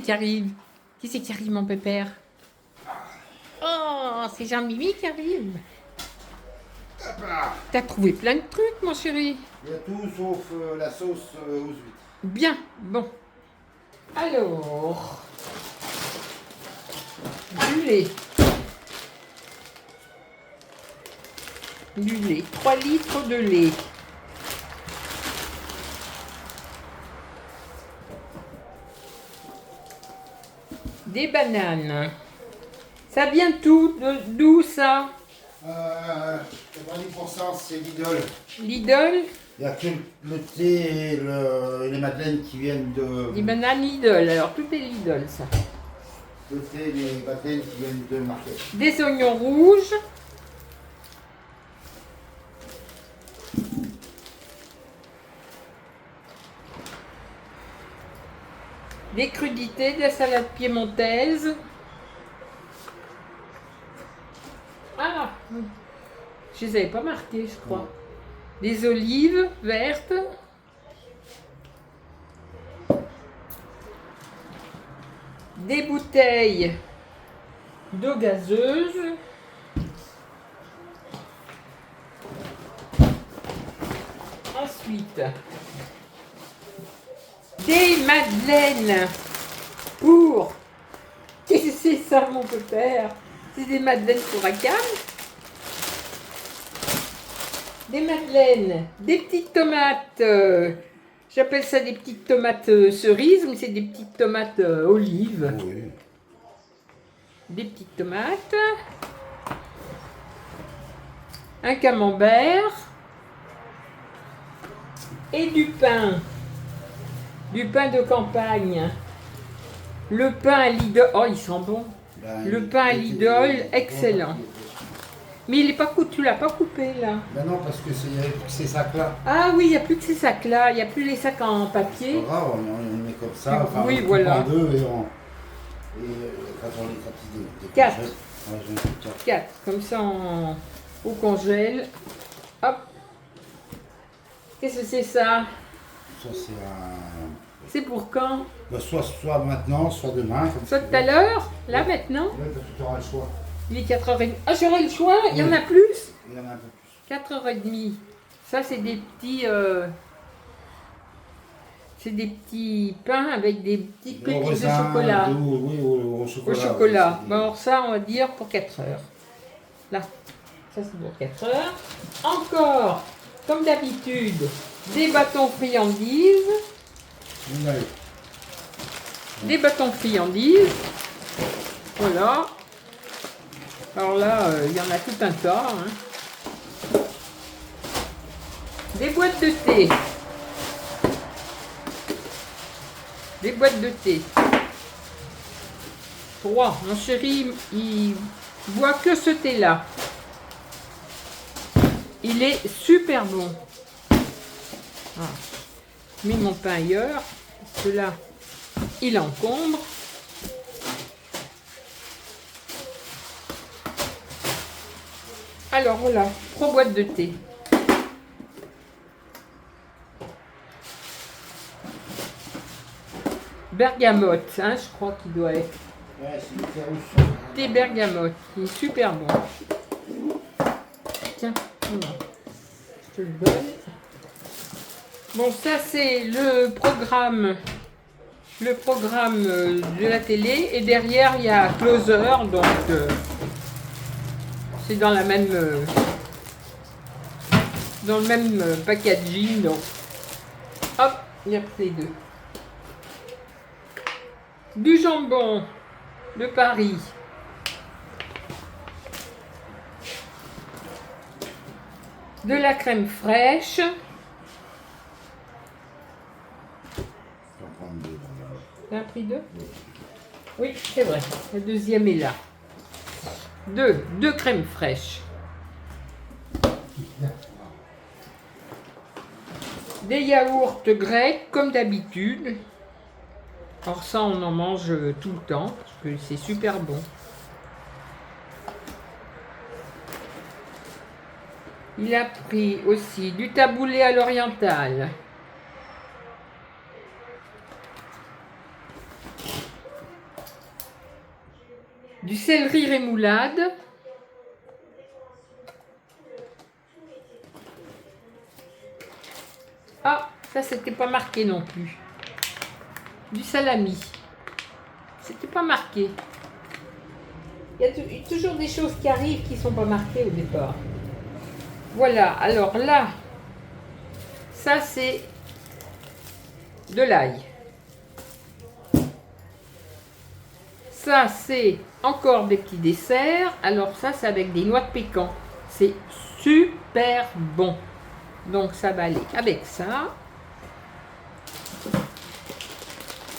qui arrive? Qui c'est qui arrive, mon pépère? Oh, c'est Jean-Mimi qui arrive. T'as trouvé plein de trucs, mon chéri. Il y a tout sauf la sauce aux huîtres. Bien, bon. Alors, du lait. Du lait. 3 litres de lait. Des bananes. Ça vient d'où ça? 90% c'est Lidl. Lidl? Il n'y a que le thé et les madeleines qui viennent de. Des bananes Lidl. Alors, tout est Lidl, ça. Le thé et les madeleines qui viennent de Market. Des oignons rouges. Des crudités, de la salade piémontaise. Ah, je les avais pas marquées, je crois. Des olives vertes. Des bouteilles d'eau gazeuse. Ensuite, des madeleines pour... Qu'est-ce que c'est ça, mon père? C'est des madeleines pour Akam. Des madeleines, des petites tomates. J'appelle ça des petites tomates cerises, mais c'est des petites tomates olives. Oui. Des petites tomates. Un camembert. Et du pain. Du pain de campagne. Le pain à Lidl. Oh, il sent bon. Le pain à Lidl, excellent. Mais il est pas coupé, tu l'as pas coupé là. Ben non, parce que il n'y avait plus que ces sacs-là. Ah oui, il n'y a plus que ces sacs-là, il n'y a plus les sacs en C'est papier. pas grave, on met comme ça. Enfin, Oui, on coupe voilà. en deux et quand on les décongèle. Quatre. Ouais, j'en ai fait 4. 4, comme ça au congèle. Hop. Qu'est-ce que c'est ça? Ça, c'est un. C'est pour quand? Ben, soit maintenant, soit demain. Comme Soit tu tout à veux. l'heure? Là maintenant? Ouais, parce que tu auras le choix. Il est 4h30. Ah, j'aurai le choix, il y en Oui. a plus? Il y en a un peu plus. 4h30. Ça, c'est des petits. C'est des petits pains avec des petites Au pépites de raisin, chocolat. Oui, au chocolat. Au chocolat. Oui, Bon, alors ça, on va dire pour 4 heures. Là, ça c'est pour 4 heures. Encore, comme d'habitude, des bâtons friandises. c'est- Ouais. Des bâtons friandises. Voilà. Alors là, il y en a tout un tas. Hein. Des boîtes de thé. Des boîtes de thé. 3. Mon chéri, il boit que ce thé-là. Il est super bon. Ah. Je mets mon pain ailleurs. Parce que là, il encombre. Alors voilà, 3 boîtes de thé. Bergamote, hein, je crois qu'il doit être. Ouais, c'est une terre Thé bergamote, il est super bon. Tiens, voilà. Je te le donne. Bon, ça c'est le programme de la télé. Et derrière, il y a Closer, donc c'est dans la même, dans le même packaging. Donc, hop, il y a les deux. Du jambon de Paris. De la crème fraîche. J'en prends deux. T'as pris 2? Oui, c'est vrai. La deuxième est là. 2 crèmes fraîches. Des yaourts grecs, comme d'habitude. Alors ça, on en mange tout le temps, parce que c'est super bon. Il a pris aussi du taboulé à l'oriental. céleri rémoulade. Ah, ça c'était pas marqué non plus. Du salami. C'était pas marqué. Il y a toujours des choses qui arrivent qui sont pas marquées au départ. Voilà, alors là, ça c'est de l'ail. Ça c'est encore des petits desserts. Alors ça c'est avec des noix de pécan. C'est super bon. Donc ça va aller avec ça.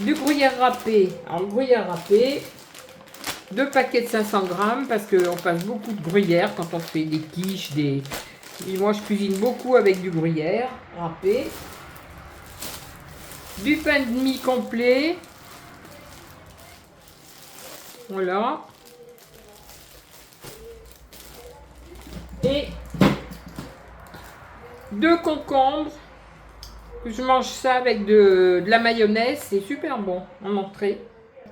Du gruyère râpé. Alors le gruyère râpé, 2 paquets de 500 grammes parce qu'on passe beaucoup de gruyère quand on fait des quiches, des... Et moi je cuisine beaucoup avec du gruyère râpé. Du pain de mie complet. Voilà. Et 2 concombres. Je mange ça avec de la mayonnaise. C'est super bon en entrée.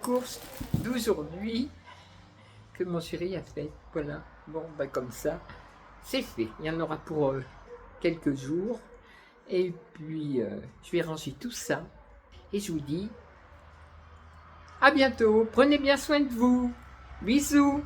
Course d'aujourd'hui que mon chéri a fait. Voilà. Bon, ben comme ça, c'est fait. Il y en aura pour quelques jours. Et puis, je vais ranger tout ça. Et je vous dis à bientôt. Prenez bien soin de vous. Bisous.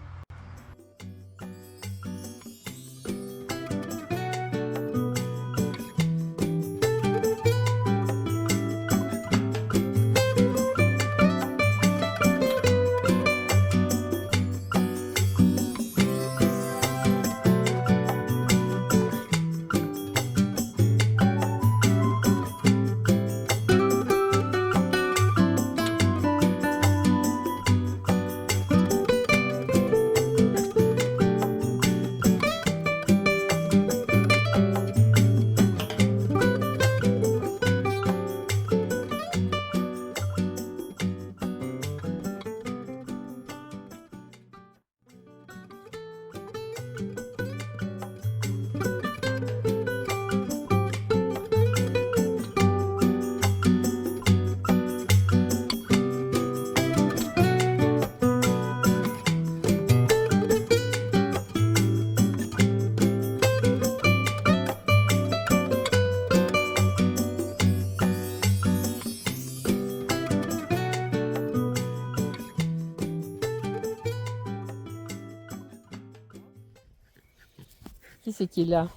Qui c'est qui est là?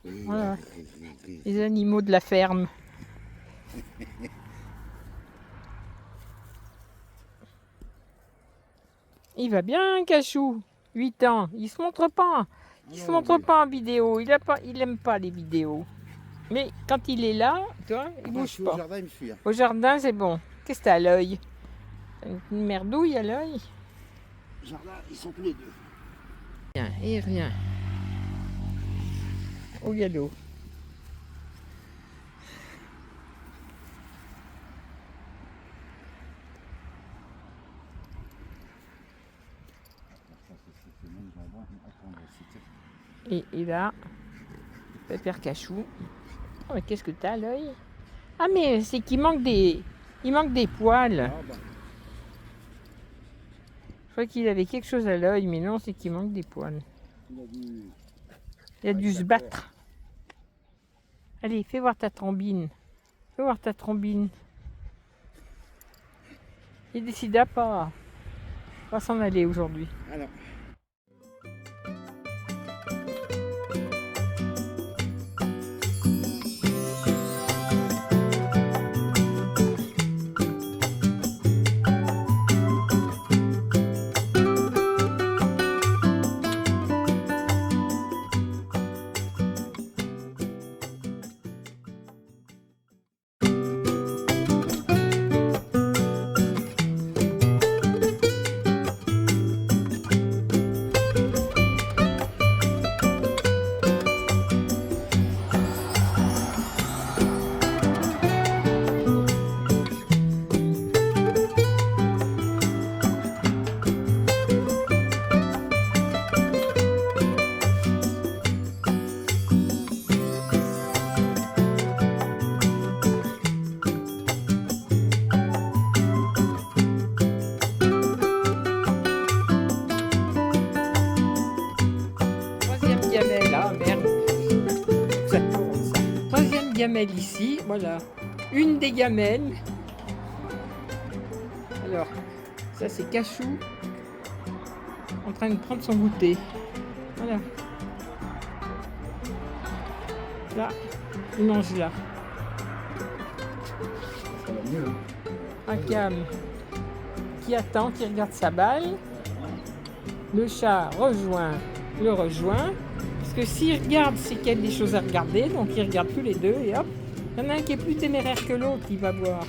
Voilà. Les animaux de la ferme. Il va bien, Cachou. 8 ans. Il se montre pas. Il se montre pas en vidéo. Il aime pas les vidéos. Mais quand il est là, toi, il bouge pas. Au jardin, il me suit. Au jardin, c'est bon. Qu'est-ce que t'as à l'œil? T'as une merdouille à l'œil? Au jardin, ils sont tous les deux. Rien, et rien. Au galop. Et là, Pépère Cachou. Oh, mais qu'est-ce que t'as à l'œil? Ah, mais c'est qu'il manque des... Il manque des poils. Je crois qu'il avait quelque chose à l'œil, mais non, c'est qu'il manque des poils. Il a dû se battre. Allez, fais voir ta trombine. Fais voir ta trombine. Il décida pas. On va s'en aller aujourd'hui. Alors. gamelles ici, voilà. Une des gamelles. Alors, ça c'est Cachou en train de prendre son goûter. Voilà. Là, il mange là. Ça va mieux. Akam qui attend, qui regarde sa balle. Le chat le rejoint. Parce que s'il regarde, c'est qu'il y a des choses à regarder. Donc il regarde tous les deux et hop. Il y en a un qui est plus téméraire que l'autre, il va boire.